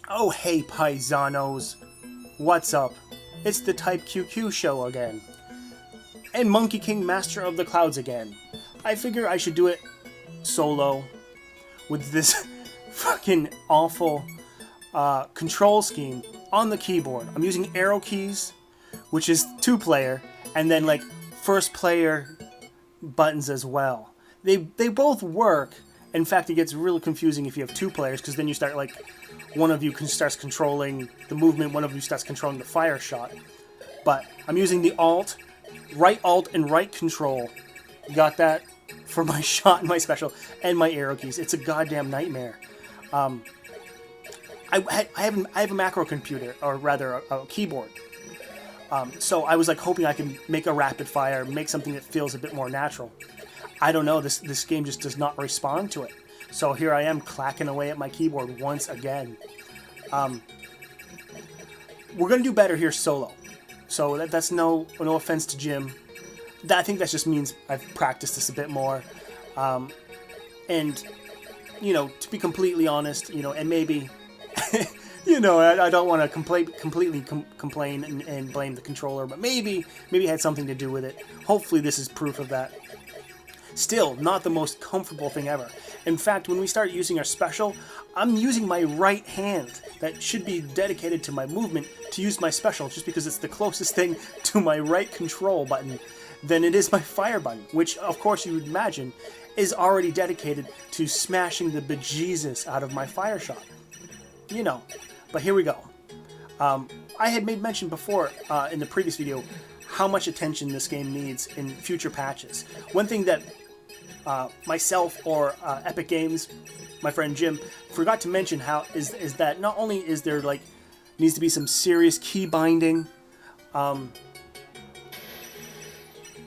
Oh hey paisanos, what's up? It's the Type QQ show again. And Monkey King Master of the Clouds again. I figure I should do it solo with this fucking awful control scheme on the keyboard. I'm using arrow keys, which is 2-player, and then like first player buttons as well. They both work. In fact, it gets really confusing if you have 2 players, because then you start like one of you starts controlling the movement, one of you starts controlling the fire shot. But I'm using the alt and right control. Got that for my shot and my special and my arrow keys. It's a goddamn nightmare. I have a macro computer, or rather a keyboard. So I was like hoping I can make a rapid fire, make something that feels a bit more natural. I don't know, this game just does not respond to it. So here I am clacking away at my keyboard once again. We're gonna do better here solo. So that's no offense to Jim. I think that just means I've practiced this a bit more. And, to be completely honest, and maybe, I don't want to completely complain and blame the controller, but maybe it had something to do with it. Hopefully this is proof of that. Still, not the most comfortable thing ever. In fact, when we start using our special, I'm using my right hand that should be dedicated to my movement to use my special, just because it's the closest thing to my right control button than it is my fire button, which, of course, you would imagine is already dedicated to smashing the bejesus out of my fire shot. But here we go. I had made mention before in the previous video how much attention this game needs in future patches. One thing that myself or Epic Games, my friend Jim, forgot to mention is that not only is there needs to be some serious key binding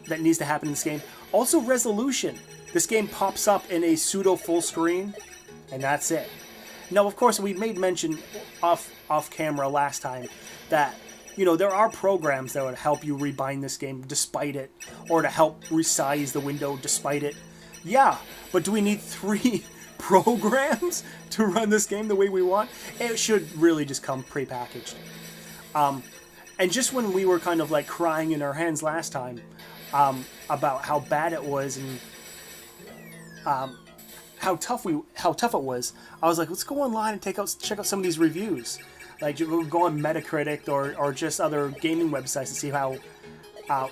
that needs to happen in this game, also resolution. This game pops up in a pseudo full screen, and that's it. Now, of course, we made mention off camera last time that there are programs that would help you rebind this game despite it, or to help resize the window despite it. Yeah, but do we need 3 programs to run this game the way we want? It should really just come prepackaged. And just when we were kind of like crying in our hands last time about how bad it was and how tough it was, I was like, let's go online and check out some of these reviews. Like, go on Metacritic or just other gaming websites to see how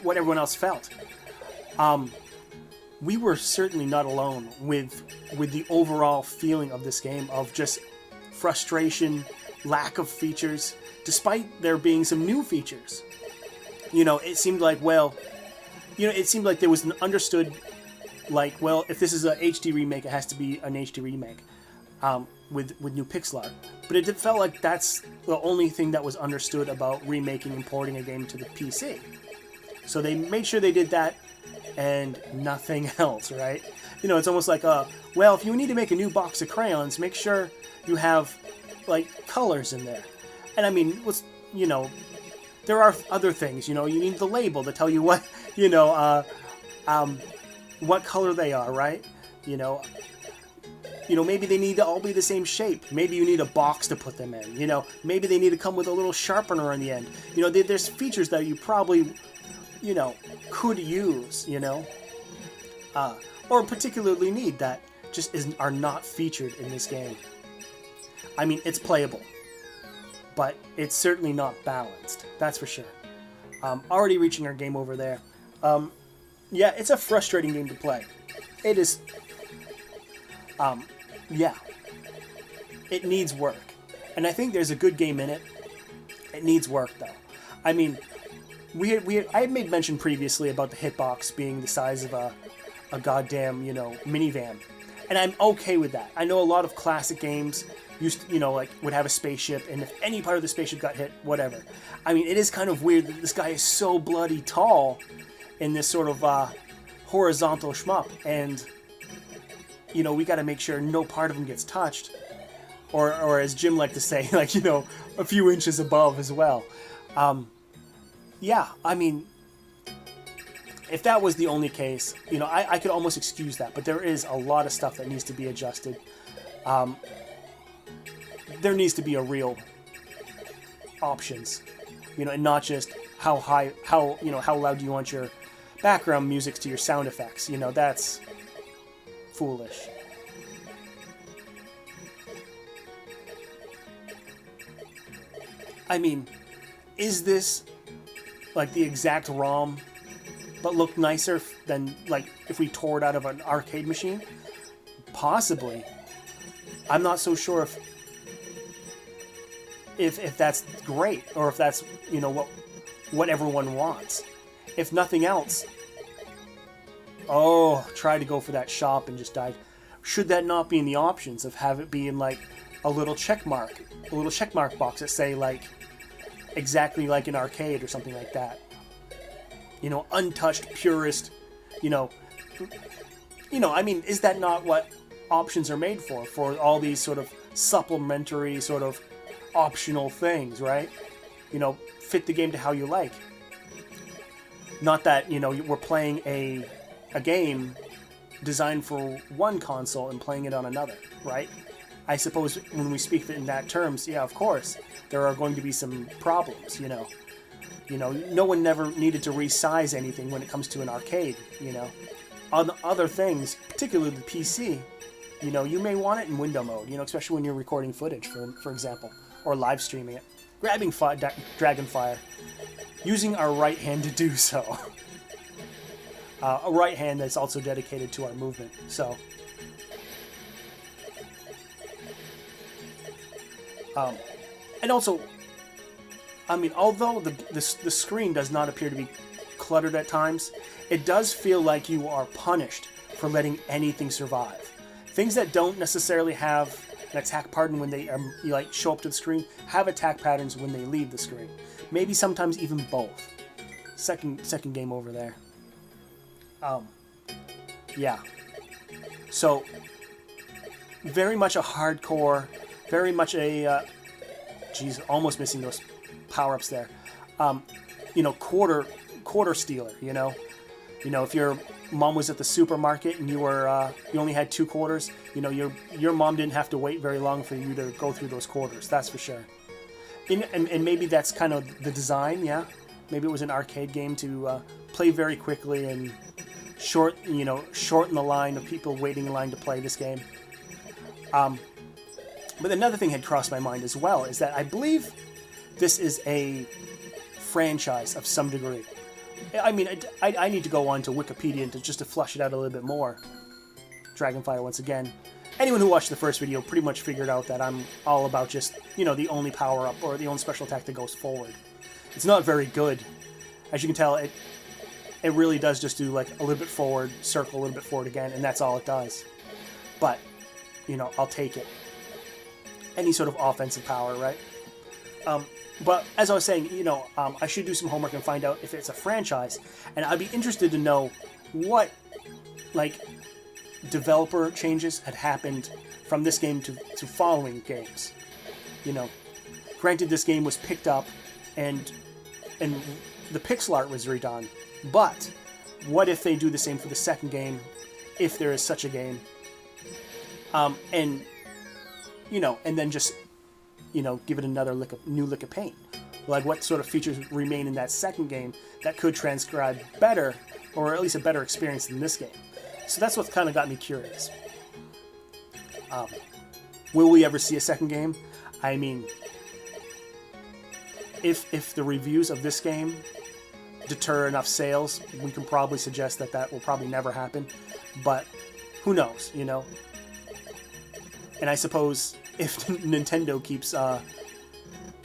what everyone else felt. We were certainly not alone with the overall feeling of this game of just frustration, lack of features, despite there being some new features. It seemed like, there was an understood, if this is a HD remake, it has to be an HD remake. With new pixel art. But it felt like that's the only thing that was understood about remaking and porting a game to the PC. So they made sure they did that and nothing else, right? It's almost like, if you need to make a new box of crayons, make sure you have, colors in there. And I mean, there are other things, you need the label to tell you what, what color they are, right? Maybe they need to all be the same shape. Maybe you need a box to put them in. Maybe they need to come with a little sharpener on the end. There's features that you probably, could use, or particularly need that just are not featured in this game. I mean, it's playable, but it's certainly not balanced. That's for sure. Already reaching our game over there. Yeah, it's a frustrating game to play. It is. Yeah, it needs work, and I think there's a good game in it. It needs work, though. I mean, I had made mention previously about the hitbox being the size of a goddamn minivan, and I'm okay with that. I know a lot of classic games used to, would have a spaceship, and if any part of the spaceship got hit, whatever. I mean, it is kind of weird that this guy is so bloody tall in this sort of horizontal shmup, and we got to make sure no part of him gets touched, or as Jim liked to say, a few inches above as well. Yeah, I mean, if that was the only case, I could almost excuse that, but there is a lot of stuff that needs to be adjusted. there needs to be a real options, and not just how high, how loud do you want your background music to your sound effects. That's foolish. I mean, is this like the exact ROM, but look nicer than like if we tore it out of an arcade machine? Possibly. I'm not so sure if that's great, or if that's what everyone wants. If nothing else, tried to go for that shop and just died. Should that not be in the options of have it be in like a little check mark box that say like exactly like an arcade or something like that? Untouched, purest. I mean, is that not what options are made for? For all these sort of supplementary, sort of optional things, right? Fit the game to how you like. Not that we're playing a game designed for one console and playing it on another, right? I suppose when we speak in that terms, yeah, of course, there are going to be some problems, no one never needed to resize anything when it comes to an arcade, On other things, particularly the PC, you may want it in window mode, especially when you're recording footage, for example, or live streaming it. Grabbing Dragonfire, using our right hand to do so. A right hand that's also dedicated to our movement, so... and also, I mean, although the screen does not appear to be cluttered at times, it does feel like you are punished for letting anything survive. Things that don't necessarily have an attack pattern when they show up to the screen have attack patterns when they leave the screen. Maybe sometimes even both. Second game over there. Yeah. So very much a hardcore, very much a almost missing those power-ups there. Quarter stealer, if your mom was at the supermarket and you only had 2 quarters, your mom didn't have to wait very long for you to go through those quarters, that's for sure. And maybe that's kind of the design, yeah. Maybe it was an arcade game to play very quickly and shorten the line of people waiting in line to play this game. But another thing had crossed my mind as well is that I believe this is a franchise of some degree. I mean, I need to go on to Wikipedia just to flush it out a little bit more. Dragonfire once again. Anyone who watched the first video pretty much figured out that I'm all about just, the only power-up or the only special attack that goes forward. It's not very good. As you can tell, it really does just do like a little bit forward, circle a little bit forward again, and that's all it does. But, I'll take it. Any sort of offensive power, right? But as I was saying, I should do some homework and find out if it's a franchise, and I'd be interested to know what, developer changes had happened from this game to following games. Granted, this game was picked up, and the pixel art was redone, but what if they do the same for the second game, if there is such a game, and then just give it another new lick of paint. Like what sort of features remain in that second game that could transcribe better, or at least a better experience than this game. So that's what's kind of got me curious. Will we ever see a second game? I mean, if the reviews of this game deter enough sales, we can probably suggest that will probably never happen. But who knows, And I suppose if Nintendo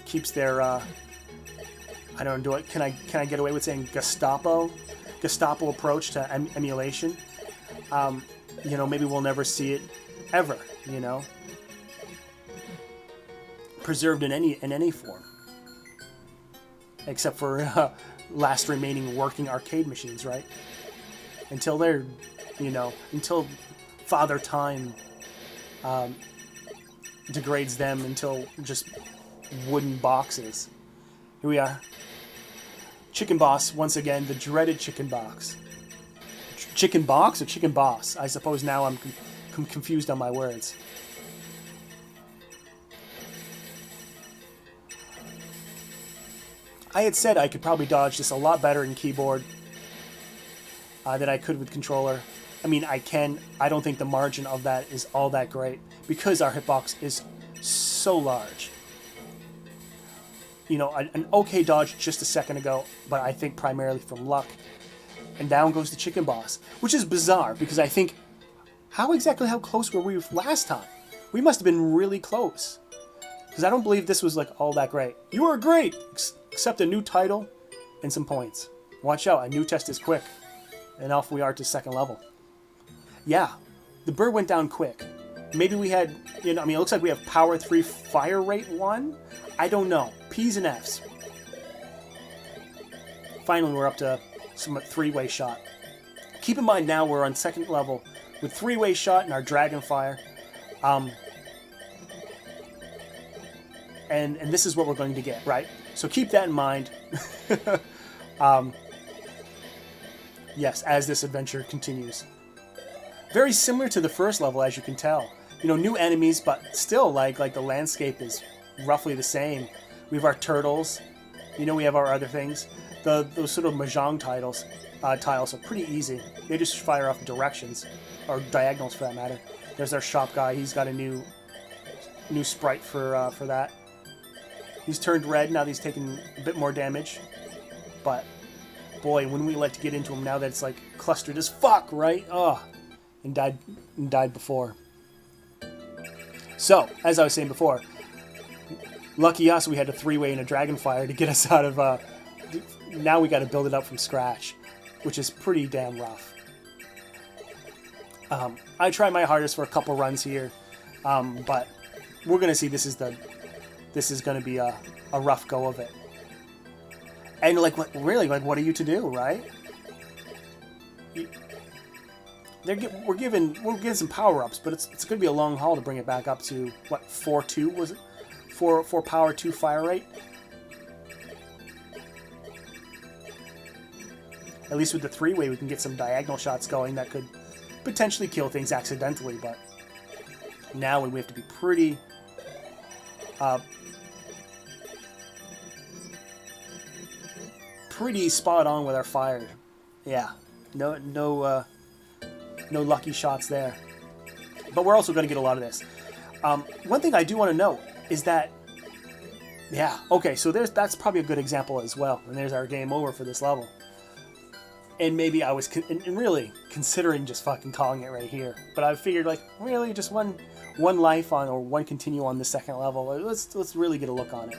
keeps their I don't know, can I get away with saying Gestapo approach to emulation? Maybe we'll never see it ever. Preserved in any form, except for last remaining working arcade machines, right? Until they're, until Father Time degrades them until just wooden boxes. Here we are. Chicken Boss, once again, the dreaded Chicken Box. Chicken Box or Chicken Boss? I suppose now I'm confused on my words. I had said I could probably dodge this a lot better in keyboard than I could with controller. I mean, I can. I don't think the margin of that is all that great because our hitbox is so large. You know, an okay dodge just a second ago, but I think primarily from luck. And down goes the chicken boss, which is bizarre because I think, how close were we last time? We must have been really close. Because I don't believe this was like all that great. You were great, except a new title and some points. Watch out, a new test is quick. And off we are to second level. Yeah, the bird went down quick. Maybe we had, you know, I mean, it looks like we have power 3, fire rate 1. I don't know. P's and F's. Finally, we're up to some three-way shot. Keep in mind now we're on second level with three-way shot and our dragon fire. And this is what we're going to get, right? So keep that in mind. Yes, as this adventure continues. Very similar to the first level, as you can tell. You know, new enemies, but still, like the landscape is roughly the same. We have our turtles. You know, we have our other things. Those sort of mahjong tiles are pretty easy. They just fire off directions, or diagonals for that matter. There's our shop guy. He's got a new sprite for that. He's turned red now that he's taking a bit more damage. But boy, when we like to get into him now that it's like clustered as fuck, right? Oh, and died before. So, as I was saying before, lucky us, we had a three-way and a dragon fire to get us out of. Now we got to build it up from scratch, which is pretty damn rough. I try my hardest for a couple runs here, but we're gonna see this is gonna be a rough go of it. And like, what are you to do, right? We're getting some power ups, but it's gonna be a long haul to bring it back up to what, 4-2 was it? 4 power 2 fire rate. At least with the three-way, we can get some diagonal shots going that could potentially kill things accidentally, but now we have to be pretty spot on with our fire. Yeah, no lucky shots there. But we're also going to get a lot of this. One thing I do want to note is that, yeah, okay, so that's probably a good example as well. And there's our game over for this level. And maybe I was really considering just fucking calling it right here. But I figured, like, really, just one life on, or one continue on the second level. Let's really get a look on it.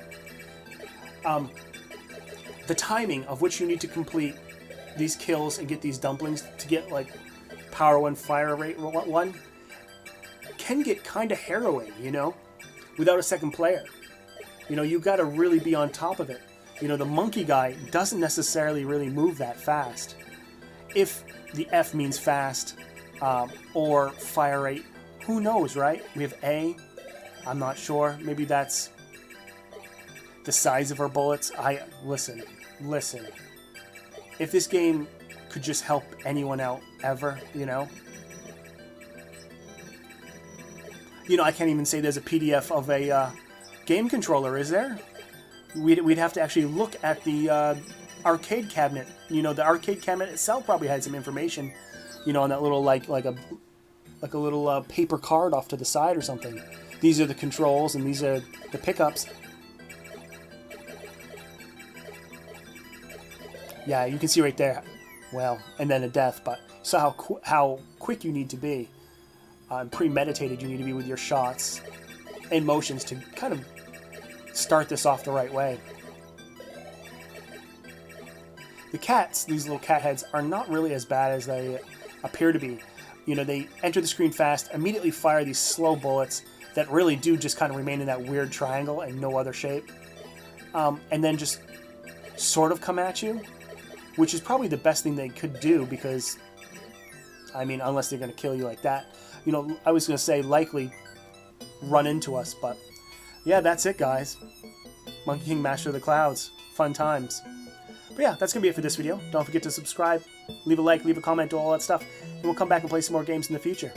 The timing of which you need to complete these kills and get these dumplings to get, like, power 1, fire rate 1 can get kind of harrowing, you know, without a second player. You know, you got to really be on top of it. You know, the monkey guy doesn't necessarily really move that fast. If the F means fast, or fire rate, who knows, right? We have A, I'm not sure. Maybe that's the size of our bullets. Listen. If this game could just help anyone out ever, you know? You know, I can't even say there's a PDF of a game controller, is there? We'd have to actually look at the arcade cabinet. You know, the arcade cabinet itself probably had some information, you know, on that little like a little paper card off to the side or something. These are the controls and these are the pickups. Yeah, you can see right there. Well, and then a death, but so how quick you need to be, premeditated you need to be with your shots and motions to kind of start this off the right way. The cats, these little cat heads, are not really as bad as they appear to be. You know, they enter the screen fast, immediately fire these slow bullets that really do just kind of remain in that weird triangle and no other shape. And then just sort of come at you, which is probably the best thing they could do because, I mean, unless they're going to kill you like that. You know, I was going to say likely run into us, but yeah, that's it, guys. Monkey King Master of the Clouds. Fun times. But yeah, that's going to be it for this video. Don't forget to subscribe, leave a like, leave a comment, do all that stuff, and we'll come back and play some more games in the future.